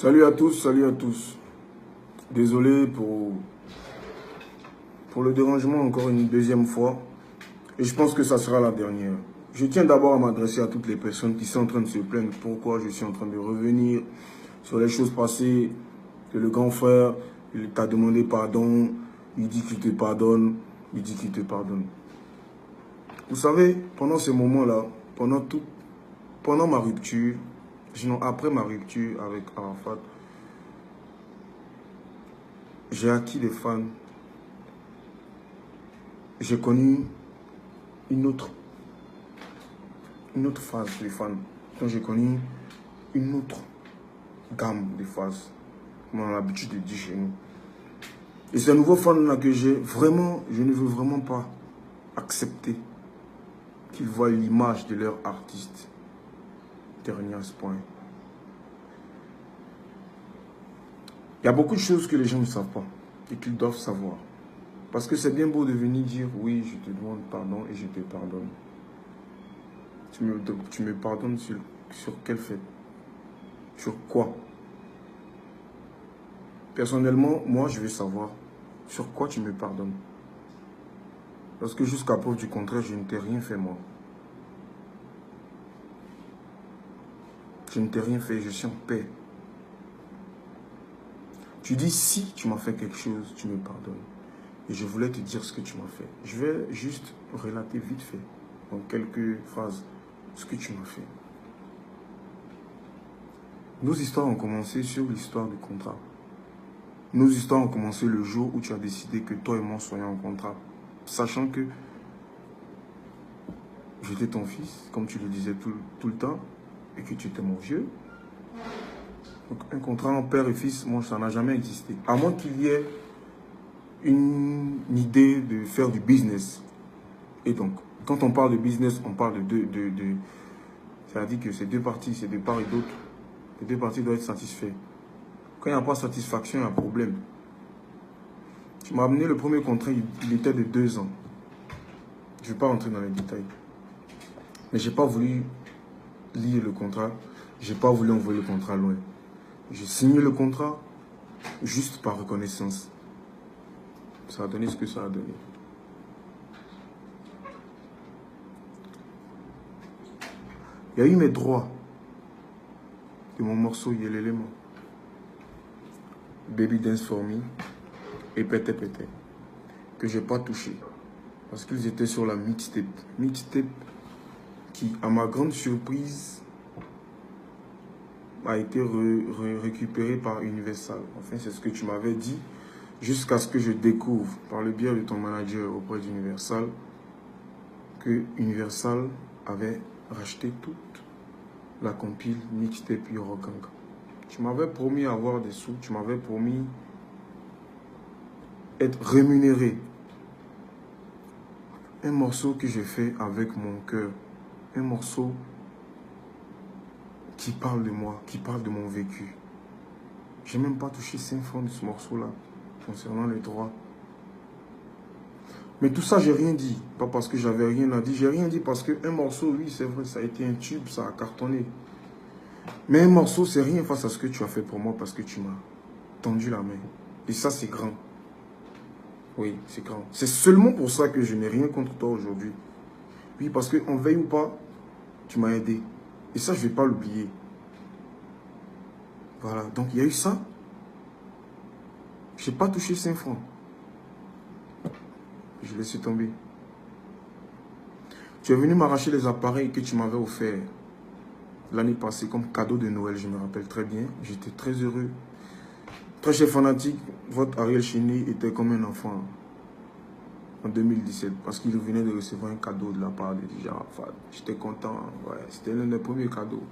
Salut à tous, salut à tous. Désolé pour le dérangement encore une deuxième fois. Et je pense que ça sera la dernière. Je tiens d'abord à m'adresser à toutes les personnes qui sont en train de se plaindre pourquoi je suis en train de revenir sur les choses passées, que le grand frère, il t'a demandé pardon, il dit qu'il te pardonne, il dit qu'il te pardonne. Vous savez, pendant ces moments-là, pendant ma rupture, sinon après ma rupture avec Arafat, j'ai acquis des fans. J'ai connu une autre phase de fans. Donc j'ai connu une autre gamme de phases, comme on a l'habitude de dire chez nous. Et ces nouveaux fans-là que j'ai, vraiment, je ne veux vraiment pas accepter qu'ils voient l'image de leur artiste dernier à ce point. Il y a beaucoup de choses que les gens ne savent pas et qu'ils doivent savoir. Parce que c'est bien beau de venir dire « Oui, je te demande pardon et je te pardonne ». Tu me pardonnes sur quel fait? Sur quoi? Personnellement, moi, je veux savoir sur quoi tu me pardonnes. Parce que jusqu'à preuve du contraire, je ne t'ai rien fait, moi. Je ne t'ai rien fait, je suis en paix. Tu dis si tu m'as fait quelque chose, tu me pardonnes. Et je voulais te dire ce que tu m'as fait. Je vais juste relater vite fait, en quelques phrases, ce que tu m'as fait. Nos histoires ont commencé sur l'histoire du contrat. Nos histoires ont commencé le jour où tu as décidé que toi et moi soyons en contrat. Sachant que j'étais ton fils, comme tu le disais tout le temps, et que tu étais mon vieux. Donc un contrat en père et fils, moi, ça n'a jamais existé. À moins qu'il y ait une idée de faire du business. Et donc, quand on parle de business, on parle de c'est-à-dire que c'est deux parties, c'est de part et d'autre. Les deux parties doivent être satisfaites. Quand il n'y a pas de satisfaction, il y a un problème. Tu m'as amené le premier contrat, il était de 2 ans. Je ne vais pas rentrer dans les détails. Mais je n'ai pas voulu lire le contrat. Je n'ai pas voulu envoyer le contrat loin. J'ai signé le contrat juste par reconnaissance. Ça a donné ce que ça a donné. Il y a eu mes droits de mon morceau Yelelema, Baby Dance For Me et Pété Pété, que je n'ai pas touché. Parce qu'ils étaient sur la mixtape. Mixtape qui, à ma grande surprise, a été récupéré par Universal. Enfin, c'est ce que tu m'avais dit, jusqu'à ce que je découvre, par le biais de ton manager auprès d'Universal, que Universal avait racheté toute la compile mixtape Yorogang. Tu m'avais promis avoir des sous, tu m'avais promis être rémunéré. Un morceau que j'ai fait avec mon cœur, un morceau qui parle de moi, qui parle de mon vécu. J'ai même pas touché 5 francs de ce morceau-là, concernant les droits. Mais tout ça, j'ai rien dit. Pas parce que j'avais rien à dire. J'ai rien dit parce qu'un morceau, oui, c'est vrai, ça a été un tube, ça a cartonné. Mais un morceau, c'est rien face à ce que tu as fait pour moi parce que tu m'as tendu la main. Et ça, c'est grand. Oui, c'est grand. C'est seulement pour ça que je n'ai rien contre toi aujourd'hui. Oui, parce qu'on veille ou pas, tu m'as aidé. Et ça, je ne vais pas l'oublier. Voilà, donc il y a eu ça. Je n'ai pas touché 5 francs. Je laissé tomber. Tu es venu m'arracher les appareils que tu m'avais offerts l'année passée comme cadeau de Noël, je me rappelle très bien. J'étais très heureux. Très cher fanatique, votre Ariel Chéni était comme un enfant en 2017 parce qu'il venait de recevoir un cadeau de la part de DJ Arafat. J'étais content, ouais, c'était l'un des premiers cadeaux.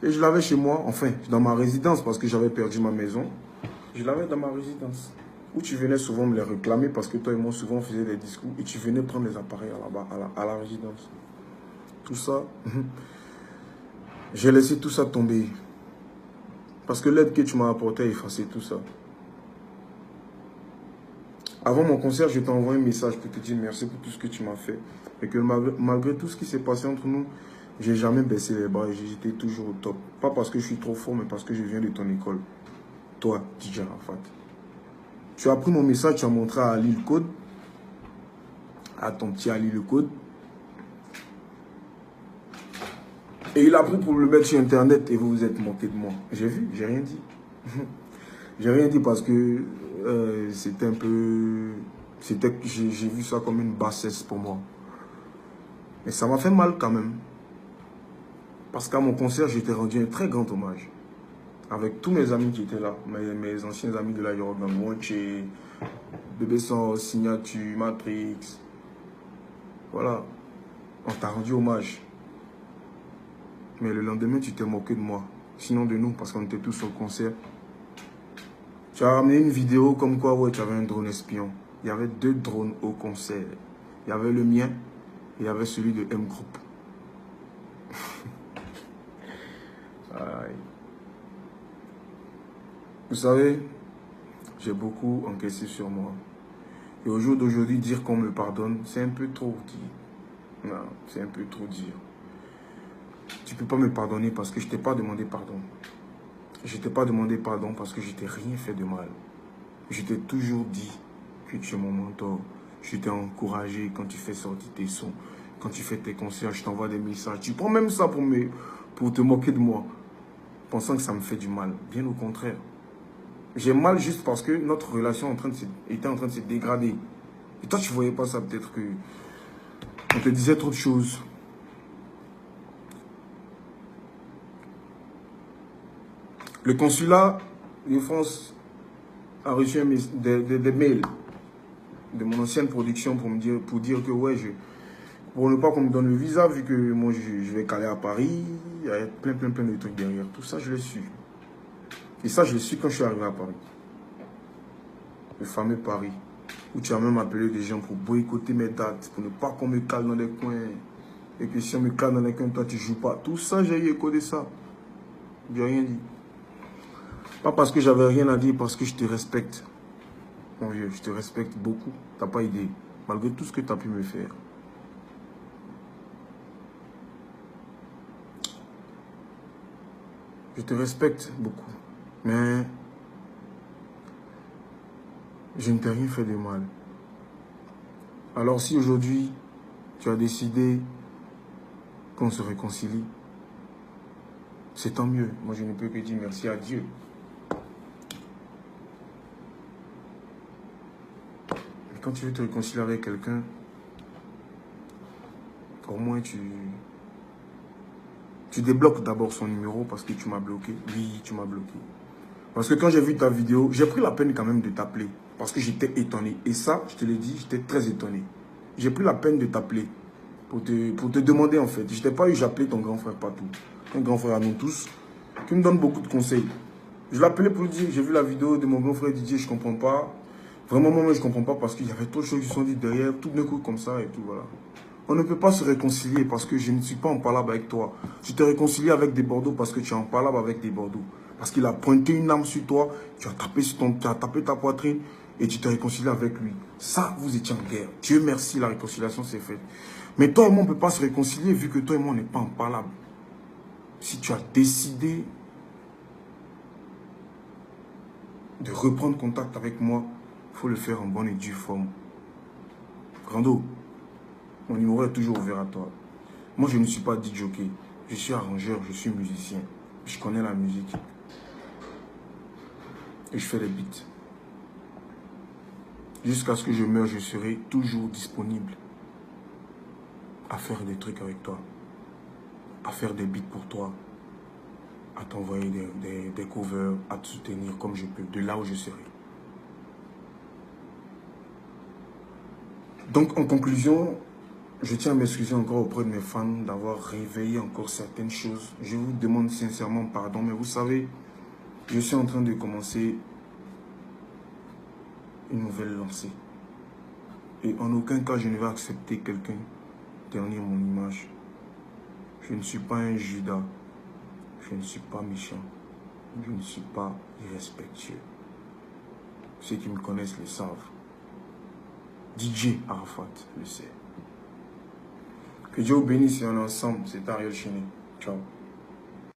Et je l'avais chez moi, enfin, dans ma résidence parce que j'avais perdu ma maison. Je l'avais dans ma résidence. Où tu venais souvent me les réclamer parce que toi et moi souvent on faisait des discours et tu venais prendre les appareils là-bas, à la résidence. Tout ça, j'ai laissé tout ça tomber. Parce que l'aide que tu m'as apportée a effacé tout ça. Avant mon concert, je t'ai envoyé un message pour te dire merci pour tout ce que tu m'as fait. Et que malgré tout ce qui s'est passé entre nous, J'ai jamais baissé les bras, j'étais toujours au top. Pas parce que je suis trop fort, mais parce que je viens de ton école. Toi, DJ Arafat. Tu as pris mon message, tu as montré à Ali le code, à ton petit Ali le code. Et il a pris pour le mettre sur Internet et vous vous êtes moqué de moi. J'ai vu, j'ai rien dit. J'ai rien dit parce que c'était un peu... J'ai vu ça comme une bassesse pour moi. Mais ça m'a fait mal quand même. Parce qu'à mon concert, j'ai été rendu un très grand hommage. Avec tous mes amis qui étaient là. Mes anciens amis de la Yoruba, Monche, Bébé Sans, Signature, Matrix. Voilà. On t'a rendu hommage. Mais le lendemain, tu t'es moqué de moi. Sinon de nous, parce qu'on était tous au concert. Tu as ramené une vidéo comme quoi, ouais, tu avais un drone espion. Il y avait 2 drones au concert. Il y avait le mien et il y avait celui de M Group. Vous savez, j'ai beaucoup encaissé sur moi. Et au jour d'aujourd'hui, dire qu'on me pardonne, c'est un peu trop dit. Non, c'est un peu trop dire. Tu ne peux pas me pardonner parce que je ne t'ai pas demandé pardon. Je ne t'ai pas demandé pardon parce que je t'ai rien fait de mal. Je t'ai toujours dit que tu es mon mentor. Je t'ai encouragé quand tu fais sortir tes sons. Quand tu fais tes concerts, je t'envoie des messages. Tu prends même ça pour te moquer de moi. Pensant que ça me fait du mal. Bien au contraire. J'ai mal juste parce que notre relation était en train de se dégrader. Et toi, tu ne voyais pas ça, peut-être que on te disait trop de choses. Le consulat de France a reçu des mails de mon ancienne production pour dire que ouais, pour ne pas qu'on me donne le visa, vu que moi je vais caler à Paris, il y a plein de trucs derrière. Tout ça, je l'ai su. Et ça, je l'ai su quand je suis arrivé à Paris. Le fameux Paris, où tu as même appelé des gens pour boycotter mes dates, pour ne pas qu'on me cale dans les coins. Et que si on me cale dans les coins, toi tu joues pas. Tout ça, j'ai écho de ça. J'ai rien dit. Pas parce que j'avais rien à dire, parce que je te respecte. Mon vieux, je te respecte beaucoup. T'as pas idée. Malgré tout ce que tu as pu me faire. Je te respecte beaucoup. Mais je ne t'ai rien fait de mal. Alors si aujourd'hui, tu as décidé qu'on se réconcilie, c'est tant mieux. Moi, je ne peux que dire merci à Dieu. Mais quand tu veux te réconcilier avec quelqu'un, au moins tu débloques d'abord son numéro parce que tu m'as bloqué. Oui, tu m'as bloqué. Parce que quand j'ai vu ta vidéo, j'ai pris la peine quand même de t'appeler. Parce que j'étais étonné. Et ça, je te l'ai dit, j'étais très étonné. J'ai pris la peine de t'appeler. Pour te demander en fait. Je t'ai pas eu, j'appelais ton grand frère partout. Un grand frère à nous tous. Qui me donne beaucoup de conseils. Je l'appelais pour lui dire, j'ai vu la vidéo de mon grand frère Didier, je comprends pas. Vraiment, moi, je comprends pas parce qu'il y avait trop de choses qui sont dites derrière. Tout d'un coup comme ça et tout, voilà. On ne peut pas se réconcilier parce que je ne suis pas en palabre avec toi. Tu t'es réconcilié avec des Bordeaux parce que tu es en palabre avec des Bordeaux. Parce qu'il a pointé une arme sur toi, tu as tapé ta poitrine et tu t'es réconcilié avec lui. Ça, vous étiez en guerre. Dieu merci, la réconciliation s'est faite. Mais toi et moi, on ne peut pas se réconcilier vu que toi et moi, on n'est pas en palabre. Si tu as décidé de reprendre contact avec moi, il faut le faire en bonne et due forme. Grando, mon numéro est toujours ouvert à toi. Moi, je ne suis pas DJ jockey. Je suis arrangeur, je suis musicien. Je connais la musique. Et je fais les beats. Jusqu'à ce que je meure, je serai toujours disponible à faire des trucs avec toi. À faire des beats pour toi. À t'envoyer des covers, à te soutenir comme je peux, de là où je serai. Donc, en conclusion, je tiens à m'excuser encore auprès de mes fans d'avoir réveillé encore certaines choses. Je vous demande sincèrement pardon, mais vous savez, je suis en train de commencer une nouvelle lancée. Et en aucun cas, je ne vais accepter quelqu'un ternir mon image. Je ne suis pas un Judas. Je ne suis pas méchant. Je ne suis pas irrespectueux. Ceux qui me connaissent le savent. DJ Arafat le sait. Que Dieu vous bénisse et on est ensemble. C'est Ariel Chéné. Ciao.